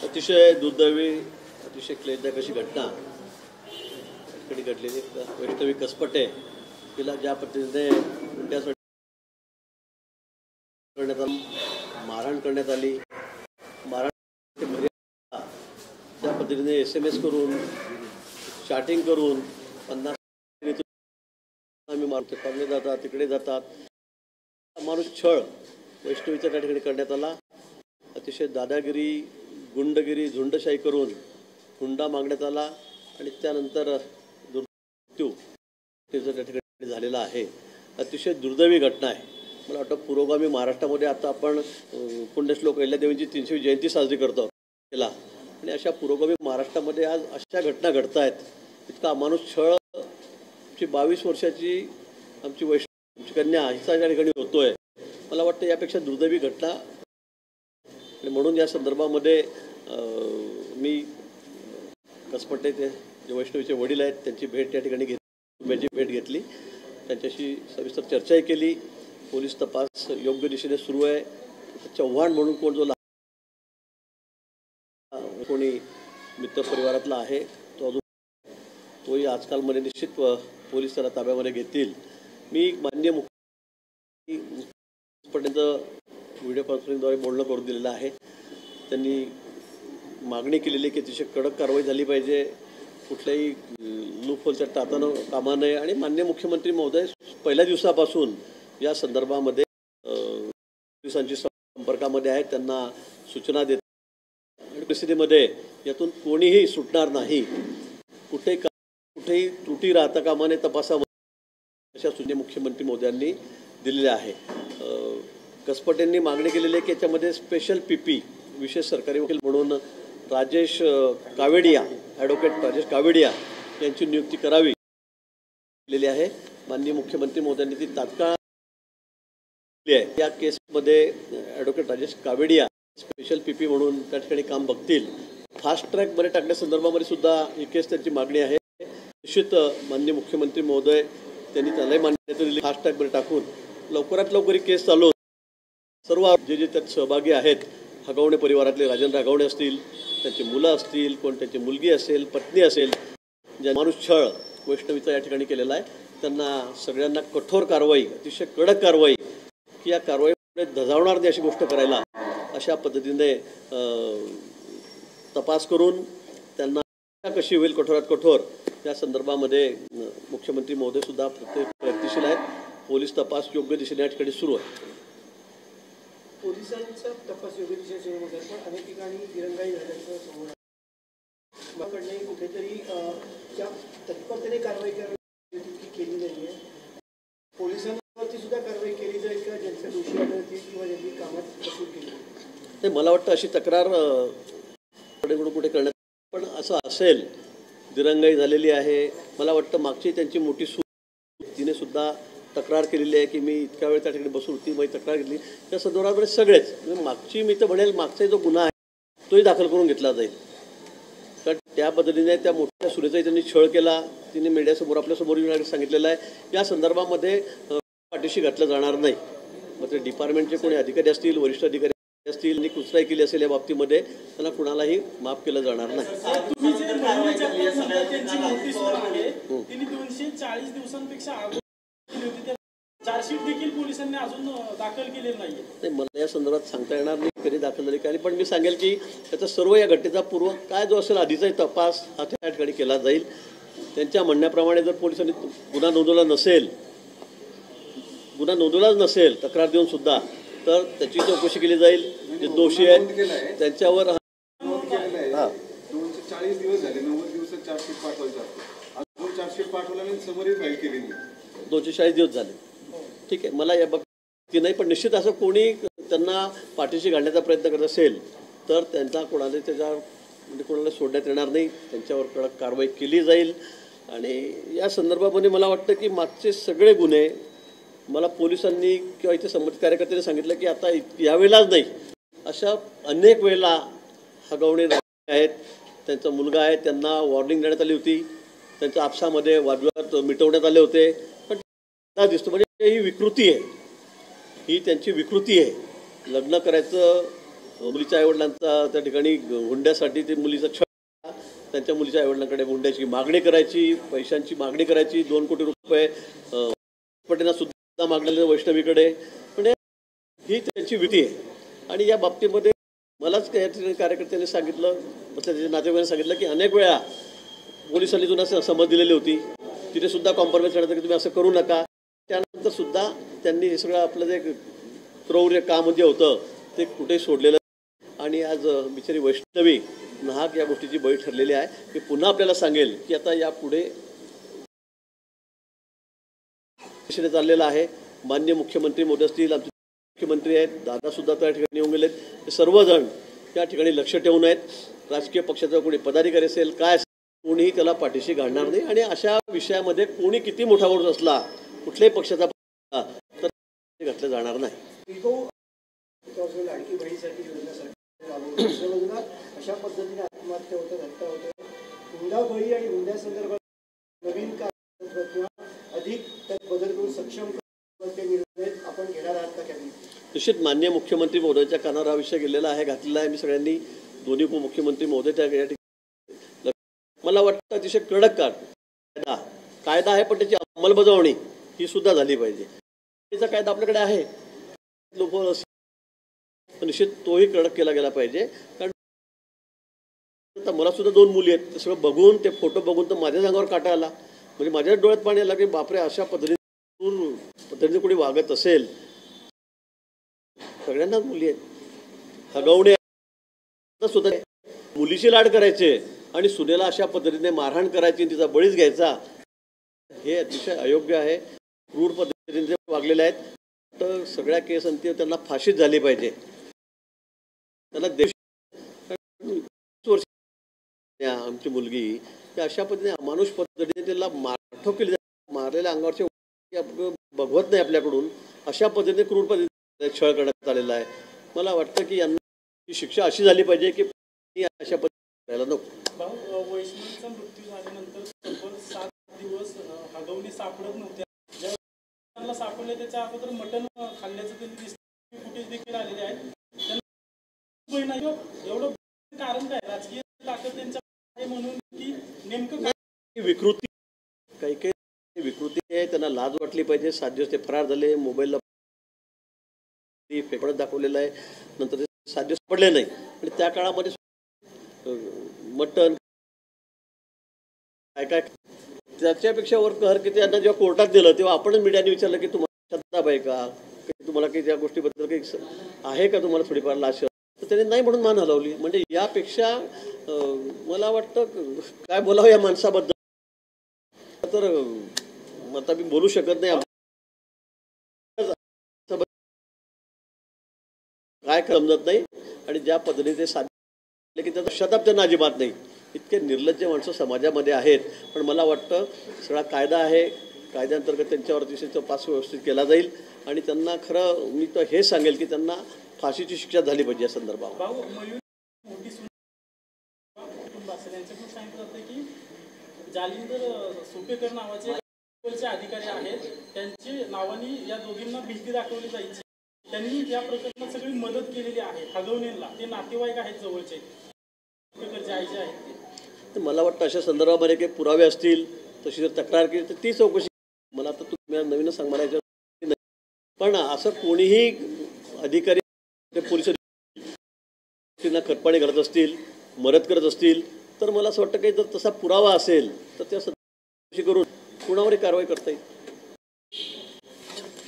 अतिशय दुर्दैवी, अतिशय क्लेशदायक अशी घटना घडलेली. वैष्णवी कसपटे तिला ज्या पद्धतीने मारहाण करण्यात आली, त्या पद्धतीने SMS करून चॅटिंग करून 50 आम्ही मारतो पांगणे जातात तिकडे जातात माणूस छळ वैष्णवीच्या त्या ठिकाणी करण्यात आला. अतिशय दादागिरी, गुंडगिरी, झुंडशाही करून हुंडा मागण्यात आला आणि त्यानंतर मृत्यू त्या ठिकाणी झालेला आहे. अतिशय दुर्दैवी घटना आहे. मला वाटतं पुरोगामी महाराष्ट्रामध्ये आता आपण पुण्यश्लोक अहिल्यादेवींची 300वी जयंती साजरी करतो केला आणि अशा पुरोगामी महाराष्ट्रामध्ये आज अशा घटना घडत आहेत. इतका माणूस छळ 22 वर्षाची आमची आमची कन्या हिचा त्या ठिकाणी होतोय. मला वाटतं यापेक्षा दुर्दैवी घटना आणि म्हणून या संदर्भामध्ये मी कसपटे ते जे वैष्णवीचे वडील आहेत त्यांची भेट त्या ठिकाणी घेतली, भेट घेतली, त्यांच्याशी सविस्तर चर्चाही केली. पोलीस तपास योग्य दिशेने सुरू आहे. चव्हाण म्हणून कोण जो कोणी मित्र परिवारातला आहे तो अजून तोही आजकालमध्ये निश्चित पोलीस त्याला ताब्यामध्ये घेतील. मी माननीय मुख्यमंत्र्यांचं व्हिडिओ कॉन्फरन्सद्वारे बोलणं करून दिलेलं आहे. त्यांनी मागणी केलेली की अतिशय कडक कारवाई झाली पाहिजे, कुठल्याही लूपहोलच्या टाचानं कामा नये आणि माननीय मुख्यमंत्री महोदय पहिल्या दिवसापासून या संदर्भामध्ये पोलिसांची संपर्कामध्ये आहेत, त्यांना सूचना देत आणि परिस्थितीमध्ये यातून कोणीही सुटणार नाही. कुठेही त्रुटी राहता कामा नये तपासामध्ये अशा सूचना मुख्यमंत्री महोदयांनी दिलेल्या आहे. कसपटेंनी मागणी केलेली आहे की याच्यामध्ये स्पेशल PP विशेष सरकारी वकील म्हणून राजेश कावेडिया, ॲडव्होकेट राजेश कावेडिया यांची नियुक्ती करावी केलेली आहे. माननीय मुख्यमंत्री महोदयांनी ती तात्काळ आहे. या केसमध्ये ॲडव्होकेट राजेश कावेडिया स्पेशल PP म्हणून त्या ठिकाणी काम बघतील. फास्ट ट्रॅकमध्ये टाकण्यासंदर्भामध्ये सुद्धा ही केस त्यांची मागणी आहे. निश्चित माननीय मुख्यमंत्री महोदय त्यांनी त्यालाही मान्यता दिली. फास्ट ट्रॅकमध्ये टाकून लवकरात लवकर ही केस चालू सर्व जे त्यात सहभागी आहेत, हगवणे परिवारातले राजेंद्र हगवणे असतील, त्यांची मुलं असतील, कोण त्यांची मुलगी असेल, पत्नी असेल, ज्या माणूस छळ वैष्णवीचा या ठिकाणी केलेला आहे, त्यांना सगळ्यांना कठोर कारवाई, अतिशय कडक कारवाई की या कारवाईमुळे धजावणार नाही अशी गोष्ट करायला अशा पद्धतीने तपास करून त्यांना कशी होईल कठोरात कठोर या संदर्भामध्ये मुख्यमंत्री महोदय सुद्धा प्रयत्नशील आहेत. पोलीस तपास योग्य दिशेने या ठिकाणी सुरू आहे. पोलिसांचा तपास योग्य दिशेने सुरू होत आहे, पण अनेक ठिकाणी दिरंगाई झाल्याचं समोर आहे. कुठेतरी ज्या तत्परतेने कारवाई केली नाही आहे, पोलिसांवरती सुद्धा कारवाई केली जाईल का ज्यांच्या दोषी आढळतील किंवा ज्यांनी कामात कसूर केली? ते मला वाटतं अशी तक्रार कुठे करण्यात, पण असं असेल दिरंगाई झालेली आहे. मला वाटतं मागची त्यांची मोठी तिने सुद्धा तक्रार केलेली आहे की मी इतक्या वेळ त्या ठिकाणी बसून होती, मी तक्रार केली. त्या संदर्भामध्ये सगळेच मागची मी तर म्हणेल मागचा जो गुन्हा आहे तोही दाखल करून घेतला जाईल. कारण त्या पद्धतीने त्या मोठ्या सुरेचाही त्यांनी छळ केला. तिने मीडियासमोर आपल्यासमोर येऊन सांगितलेलं आहे. या संदर्भामध्ये पाठीशी घातलं जाणार नाही. मग ते डिपार्टमेंटचे कोणी अधिकारी असतील, वरिष्ठ अधिकारी असतील आणि कुचराई केली असेल या बाबतीमध्ये त्यांना कुणालाही माफ केलं जाणार नाही. 240 दिवसांपेक्षा चार्जशीट देखील पोलिसांनी अजून दाखल केलेली नाही. मला या संदर्भात सांगता येणार नाही कधी दाखल झाली काय, पण मी सांगेल की त्याचा सर्व या घटनेचा पूर्व काय जो असेल आधीचाही तपास हा त्या ठिकाणी केला जाईल. त्यांच्या म्हणण्याप्रमाणे जर पोलिसांनी गुन्हा नोंदवलाच नसेल तक्रार देऊन सुद्धा, तर त्याची चौकशी केली जाईल. जे दोषी आहेत त्यांच्यावर 240 दिवस झाले, 90 दिवसात चार्जशीट पाठवायचं असतं. अजून चार्जशीट पाठवल्याने समरी फाईल केली नाही. 240 दिवस झाले. ठीक आहे, मला या बाबतीत नाही, पण निश्चित असं कोणी त्यांना पाठीशी घालण्याचा प्रयत्न करत असेल तर त्यांचा कोणाला सोडण्यात येणार नाही. त्यांच्यावर कडक कारवाई केली जाईल. आणि या संदर्भामध्ये मला वाटतं की मागचे सगळे गुन्हे मला पोलिसांनी किंवा इथे संबंधित कार्यकर्त्यांनी सांगितलं की आता यावेळेलाच नाही, अशा अनेक वेळेला हगवणे आहेत, त्यांचा मुलगा आहे, त्यांना वॉर्निंग देण्यात आली होती, त्यांच्या आपसामध्ये वादविवाद मिटवण्यात आले होते. पण दिसतो म्हणजे ही विकृती आहे, ही त्यांची विकृती आहे. लग्न करायचं, मुलीच्या आईवडिलांचा त्या ठिकाणी हुंड्यासाठी ते मुलीचा छळ, त्यांच्या मुलीच्या आईवडिलांकडे हुंड्याची मागणी करायची, पैशांची मागणी करायची, 2 कोटी रुपये पटेना सुद्धा मागलेले वैष्णवीकडे. म्हणजे ही त्यांची विधी आहे. आणि या बाबतीमध्ये मलाच या ठिकाणी कार्यकर्त्यांनी सांगितलं, त्याच्या नातेवाईकांनी सांगितलं की अनेक वेळा पोलिसांनी जुना समज दिलेली होती, तिथे सुद्धा कॉम्प्रोमाइज करण्याचं की तुम्ही असं करू नका. त्यानंतर सुद्धा त्यांनी हे सगळं आपलं जे क्रौर्य काम जे होतं ते कुठेही सोडलेलं. आणि आज बिचारी वैष्णवी नाहक या गोष्टीची बळी ठरलेली आहे. मी पुन्हा आपल्याला सांगेल की आता यापुढे चाललेला आहे. माननीय मुख्यमंत्री मोदी असतील, आमचे मुख्यमंत्री आहेत, दादासुद्धा त्या ठिकाणी येऊन गेलेत. हे सर्वजण त्या ठिकाणी लक्ष ठेवून आहेत. राजकीय पक्षाचा कोणी पदाधिकारी असेल, काय असेल, कोणीही त्याला पाठीशी घालणार नाही. आणि अशा विषयामध्ये कोणी किती मोठा माणूस असला, कुठल्याही पक्षाचा तर घातलं जाणार नाही. लाडकी बहिणीसाठी योजनेसाठी अशा पद्धतीने आत्महत्या होतं, हत्या होतं. हुंडाबळी आणि हुंड्यासंदर्भात नवीन किंवा अधिक त्यात बदल करून सक्षम निर्णय आपण घेणार आहात का कॅबिनेट? निश्चित माननीय मुख्यमंत्री महोदयाच्या कानावर हा विषय गेलेला आहे, घातलेला आहे. मी सगळ्यांनी दोन्ही उपमुख्यमंत्री महोदय त्या ठिकाणी मला वाटतं अतिशय कडक कायदा आहे, पण त्याची अंमलबजावणी ही सुद्धा झाली पाहिजे. त्याचा कायदा आपल्याकडे आहे, लोक निश्चित तोही कडक केला गेला पाहिजे. कारण आता मला सुद्धा 2 मुली आहेत, ते सगळं बघून, ते फोटो बघून तर माझ्या अंगावर काटा आला. म्हणजे माझ्या डोळ्यात पाणी आलं की बापरे, अशा पद्धतीने कोणी वागत असेल. सगळ्यांनाच मुली आहेत, हगवणे सुद्धा मुलीची लाड करायचे आणि सुनेला अशा पद्धतीने मारहाण करायची, तिचा बळीच घ्यायचा, हे अतिशय अयोग्य आहे. क्रूर पद्धतीने जे वागलेले आहेत, तर सगळ्या केस अंती त्यांना फाशीच झाली पाहिजे. त्यांना आमची मुलगी अशा पद्धतीने अमानुष पद्धतीने त्याला मारठोक केली, मारलेल्या अंगावरचे बघवत नाही आपल्याकडून, अशा पद्धतीने क्रूर पद्धतीने छळ करण्यात आलेला आहे. मला वाटतं की यांना शिक्षा अशी झाली पाहिजे की अशा पद्धतीने करायला नको. वैष्णवीचा मृत्यू झाल्यानंतर तब्बल 7 दिवस हगवणी सापडत नव्हत्या. ज्या सापडले त्याच्या अगोदर मटण खाल्ल्याचं त्यांनी दिसतं, फुटेज देखील आलेले आहेत. त्यांना एवढं कारण काय, राजकीय ताकद त्यांच्या म्हणून की नेमकं काय? विकृती, काही विकृती आहे, त्यांना लाज वाटली पाहिजे. 7 दिवस ते फरार झाले, मोबाईलला फेकण्यात दाखवलेलं आहे, नंतर ते 7 दिवस पडले नाही. आणि त्या काळामध्ये मटण काय त्याच्यापेक्षा वर कहर की त्यांना जेव्हा कोर्टात दिलं तेव्हा आपणच मीडियाने विचारलं की तुम्हाला शब्दाब आहे का, तुम्हाला काही त्या गोष्टीबद्दल काही आहे का, तुम्हाला थोडीफार लाश, तर त्याने नाही म्हणून मान हलवली. म्हणजे यापेक्षा मला वाटतं काय बोलावं या माणसाबद्दल, तर आता मी बोलू शकत नाही. काय समजत नाही. आणि ज्या पद्धतीने ते साध्य की त्याचा शताब त्यांना अजिबात नाही. इतके निर्लज्ज माणसं समाजामध्ये आहेत. पण मला वाटतं सगळा कायदा आहे, कायद्याअंतर्गत त्यांच्यावर अतिशय तपास व्यवस्थित केला जाईल. आणि त्यांना खरं मी तर हे सांगेल की त्यांना फाशीची शिक्षा झाली पाहिजे या संदर्भात. यांच्याकडून सांगितलं जातं की जालिंदर सोपेकर नावाचे अधिकारी आहेत, त्यांची नावाने या दोघींना भीती दाखवली जायची. त्यांनी या प्रकरणात सगळी मदत केलेली आहे हगवणीला. ते नातेवाईक आहेत जवळचे, सोपेकरचे आई जे आहेत. मला वाटतं अशा संदर्भामध्ये काही पुरावे असतील, तशी जर तक्रार केली तर ती चौकशी. मला आता तुम्ही नवीनच सांग, मला याच्यावर नाही. पण असं कोणीही अधिकारी पोलिस खतपाणी करत असतील, मदत करत असतील, तर मला असं वाटतं की जर तसा पुरावा असेल तर त्या करून कुणावरही कारवाई करता येईल.